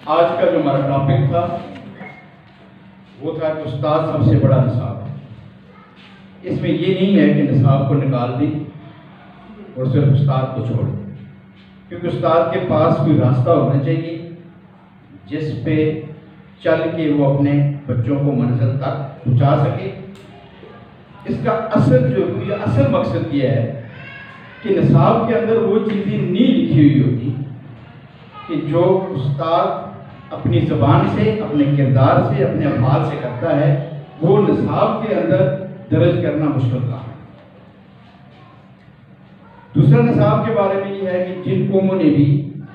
آج کا جو ہمارا ٹاپک تھا وہ تھا کہ استاد سب سے بڑا نصاب ہے۔ اس میں یہ نہیں ہے کہ نصاب کو نکال دیں اور صرف استاد کو چھوڑ دیں، کیونکہ استاد کے پاس کوئی راستہ ہونا چاہیے جس پہ چل کے وہ اپنے بچوں کو منزل تک پہنچا سکے۔ اس کا اصل مقصد یہ ہے کہ نصاب کے اندر وہ چیزیں نہیں لکھی ہوئی ہوتی کہ جو استاد اپنی زبان سے، اپنے کردار سے، اپنے افعال سے کرتا ہے، وہ نصاب کے اندر درج کرنا مشکل کام ہے۔ دوسرا نصاب کے بارے میں یہ ہے کہ جن قوموں نے بھی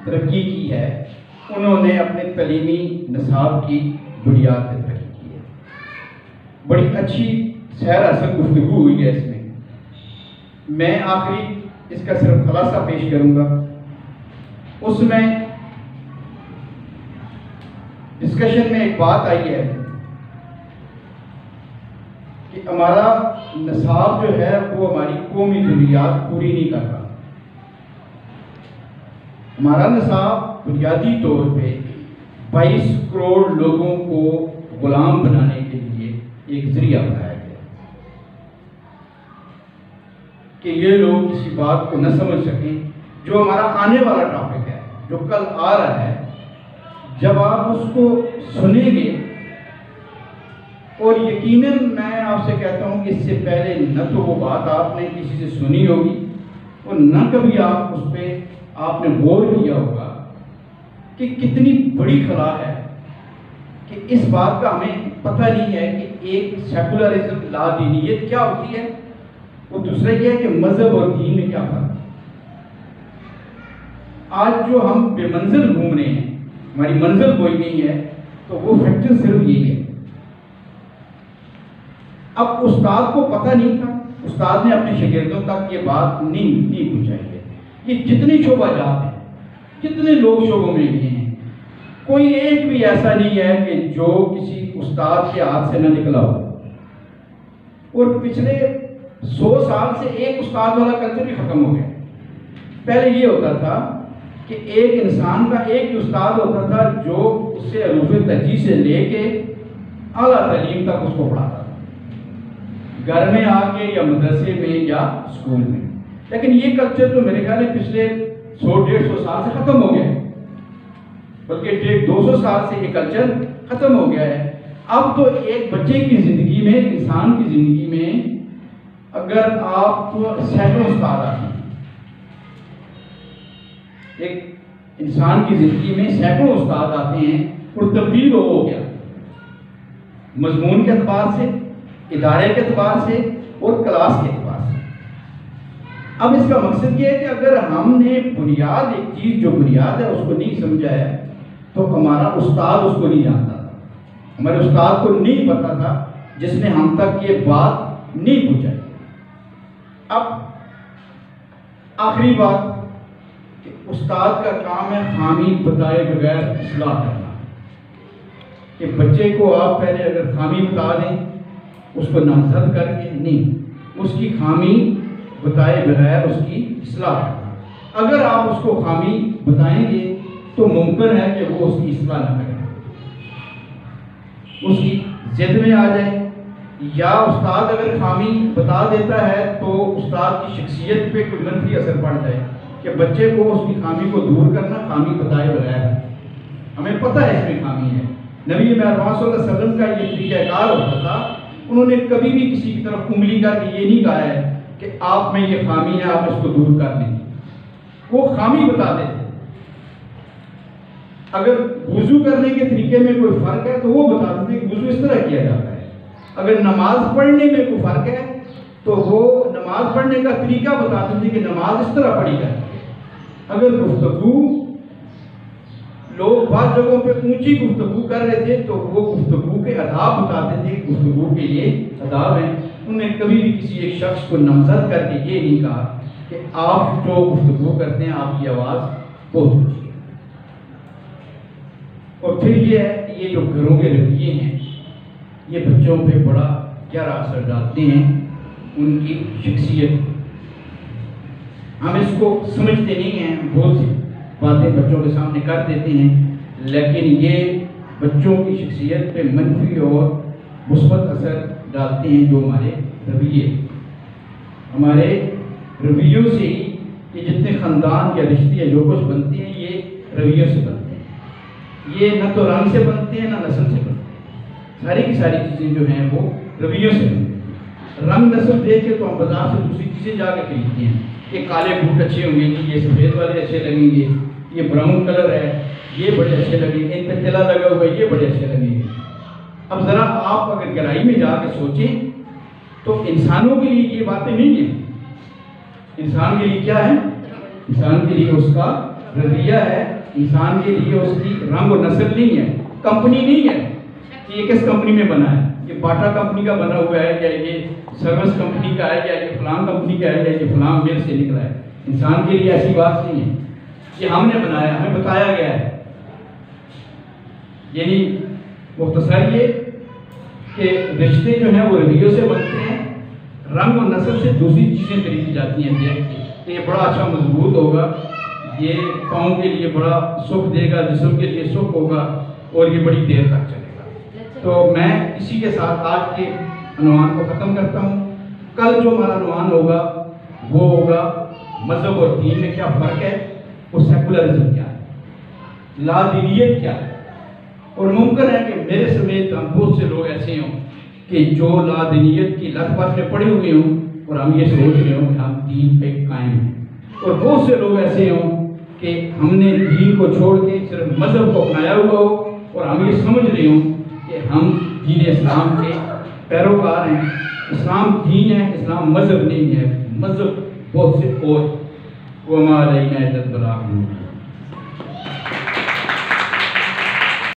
ترقی کی ہے انہوں نے اپنے تعلیمی نصاب کی بنیاد پہ ترقی کی ہے۔ بڑی اچھی سیر اصل گفتگو ہوئی ہے اس میں آخری اس کا صرف خلاصہ پیش کروں گا۔ اس میں ڈسکشن میں ایک بات آئی ہے کہ ہمارا نصاب جو ہے وہ ہماری قومی ضروریات پوری نہیں کرتا۔ ہمارا نصاب بنیادی طور پہ 22 کروڑ لوگوں کو غلام بنانے کے لیے ایک ذریعہ بنایا گیا کہ یہ لوگ کسی بات کو نہ سمجھ سکیں جو ہمارا آنے والا ٹاپک ہے، جو کل آ رہا ہے۔ جب آپ اس کو سنیں گے، اور یقیناً میں آپ سے کہتا ہوں کہ اس سے پہلے نہ تو وہ بات آپ نے کسی سے سنی ہوگی اور نہ کبھی آپ اس پہ آپ نے غور کیا ہوگا کہ کتنی بڑی خلا ہے کہ اس بات کا ہمیں پتہ نہیں ہے کہ ایک سیکولرزم، لا دینیت کیا ہوتی ہے، اور دوسرا یہ ہے کہ مذہب اور دین میں کیا فرق ہے۔ آج جو ہم بے منزل گھوم رہے ہیں، ہماری منزل کوئی نہیں ہے، تو وہ فیکٹر صرف یہی ہے۔ اب استاد کو پتہ نہیں تھا، استاد نے اپنے شاگردوں تک یہ بات نہیں پہنچائی ہے۔ یہ جتنے شعبہ جات ہیں، جتنے لوگ شعبوں میں بھی ہیں، کوئی ایک بھی ایسا نہیں ہے کہ جو کسی استاد کے ہاتھ سے نہ نکلا ہو۔ اور پچھلے 100 سال سے ایک استاد والا کلچر بھی ختم ہو گیا۔ پہلے یہ ہوتا تھا کہ ایک انسان کا ایک استاد ہوتا تھا جو اس سے حروف تہجی سے لے کے اعلیٰ تعلیم تک اس کو پڑھاتا تھا، گھر میں آ کے یا مدرسے میں یا اسکول میں۔ لیکن یہ کلچر تو میرے خیال میں پچھلے 100-150 سال سے ختم ہو گیا ہے، بلکہ 200 سال سے یہ کلچر ختم ہو گیا ہے۔ اب تو ایک بچے کی زندگی میں، انسان کی زندگی میں اگر آپ سینکڑوں استاد آتے ہیں، ایک انسان کی زندگی میں سینکڑوں استاد آتے ہیں اور تبدیل ہو گیا، مضمون کے اعتبار سے، ادارے کے اعتبار سے اور کلاس کے اعتبار سے۔ اب اس کا مقصد یہ ہے کہ اگر ہم نے بنیاد، ایک چیز جو بنیاد ہے اس کو نہیں سمجھا ہے تو ہمارا استاد اس کو نہیں جانتا تھا، ہمارے استاد کو نہیں پتا تھا جس نے ہم تک یہ بات نہیں پہنچائی۔ اب آخری بات کہ استاد کا کام ہے خامی بتائے بغیر اصلاح کرنا، کہ بچے کو آپ پہلے اگر خامی بتا دیں اس کو نامزد کر کے نہیں، اس کی خامی بتائے بغیر اس کی اصلاح کرنا۔ اگر آپ اس کو خامی بتائیں گے تو ممکن ہے کہ وہ اس کی اصلاح نہ کرے، اس کی ضد میں آ جائے، یا استاد اگر خامی بتا دیتا ہے تو استاد کی شخصیت پہ کوئی منفی اثر پڑ جائے کہ بچے کو اس کی خامی کو دور کرنا خامی بتائے بغیر۔ ہمیں پتہ ہے اس میں خامی ہے۔ نبی مہربان صلی اللہ علیہ وسلم کا یہ طریقہ کار ہوتا تھا، انہوں نے کبھی بھی کسی کی طرف انگلی کر کے یہ نہیں کہا ہے کہ آپ میں یہ خامی ہے، آپ اس کو دور کر دیں۔ وہ خامی بتا دیتے۔ اگر وضو کرنے کے طریقے میں کوئی فرق ہے تو وہ بتا دیتے کہ وضو اس طرح کیا جاتا ہے۔ اگر نماز پڑھنے میں کوئی فرق ہے تو وہ نماز پڑھنے کا طریقہ بتا دیتے کہ نماز اس طرح پڑھی جاتی ہے۔ اگر گفتگو، لوگ بعض جگہوں پہ اونچی گفتگو کر رہے تھے تو وہ گفتگو کے آداب بتاتے تھے کہ گفتگو کے یہ آداب ہیں۔ انہوں نے کبھی بھی کسی ایک شخص کو نامزد کر کے یہ نہیں کہا کہ آپ جو گفتگو کرتے ہیں آپ کی آواز بہت اونچی ہے۔ اور پھر یہ ہے کہ یہ جو گھروں کے رویے ہیں یہ بچوں پہ بڑا گہرا اثر ڈالتے ہیں، ان کی شخصیت۔ ہم اس کو سمجھتے نہیں ہیں، بہت سی باتیں بچوں کے سامنے کر دیتے ہیں، لیکن یہ بچوں کی شخصیت پہ منفی اور مثبت اثر ڈالتے ہیں جو ہمارے رویے، ہمارے رویوں سے ہی یہ جتنے خاندان یا رشتے یا جو کچھ بنتے ہیں یہ رویوں سے بنتے ہیں، یہ نہ تو رنگ سے بنتے ہیں نہ نسل سے بنتے ہیں، ساری کی ساری چیزیں جو ہیں وہ رویوں سے بنتی ہیں۔ رنگ نسل دیکھ کے تو ہم بازار سے دوسری چیزیں جا کے خریدتے ہیں کہ کالے بوٹ اچھے ہوں گے، یہ سفید والے اچھے لگیں گے، یہ براؤن کلر ہے یہ بڑے اچھے لگیں گے، ان پہ تلا لگا ہوا ہے یہ بڑے اچھے لگیں گے۔ اب ذرا آپ اگر گہرائی میں جا کے سوچیں تو انسانوں کے لیے یہ باتیں نہیں ہیں۔ انسان کے لیے کیا ہے؟ انسان کے لیے اس کا رویہ ہے، انسان کے لیے اس کی رنگ و نسل نہیں ہے، کمپنی نہیں ہے کہ یہ کس کمپنی میں بنا ہے، یہ باٹا کمپنی کا بنا ہوا ہے یا یہ سروس کمپنی کا ہے یا یہ فلاں کمپنی کا ہے یا یہ فلاں مل سے نکلا ہے۔ انسان کے لیے ایسی بات نہیں ہے، یہ ہم نے بنایا، ہمیں بتایا گیا ہے۔ یعنی مختصر یہ کہ رشتے جو ہیں وہ رویوں سے بنتے ہیں، رنگ و نسل سے دوسری چیزیں خریدی جاتی ہیں دیکھ کے کہ یہ بڑا اچھا مضبوط ہوگا، یہ پاؤں کے لیے بڑا سکھ دے گا، جسم کے لیے سکھ ہوگا اور یہ بڑی دیر تک چلے گا۔ تو میں اسی کے ساتھ آج کے عنوان کو ختم کرتا ہوں۔ کل جو ہمارا عنوان ہوگا وہ ہوگا مذہب اور دین میں کیا فرق ہے، وہ سیکولرزم کیا ہے، لا دینیت کیا ہے۔ اور ممکن ہے کہ میرے سمیت ہم بہت سے لوگ ایسے ہوں کہ جو لا دینیت کی لت پت میں پڑے ہوئے ہوں اور ہم یہ سوچ رہے ہوں کہ ہم دین پہ قائم ہیں، اور بہت سے لوگ ایسے ہوں کہ ہم نے دین کو چھوڑ کے صرف مذہب کو اپنایا ہوا ہو اور ہم یہ سمجھ رہے ہوں کہ ہم دین اسلام کے پیروکار ہیں۔ اسلام دین ہے، اسلام مذہب نہیں ہے، مذہب بہت سے اور وما علینا الا البلاغ۔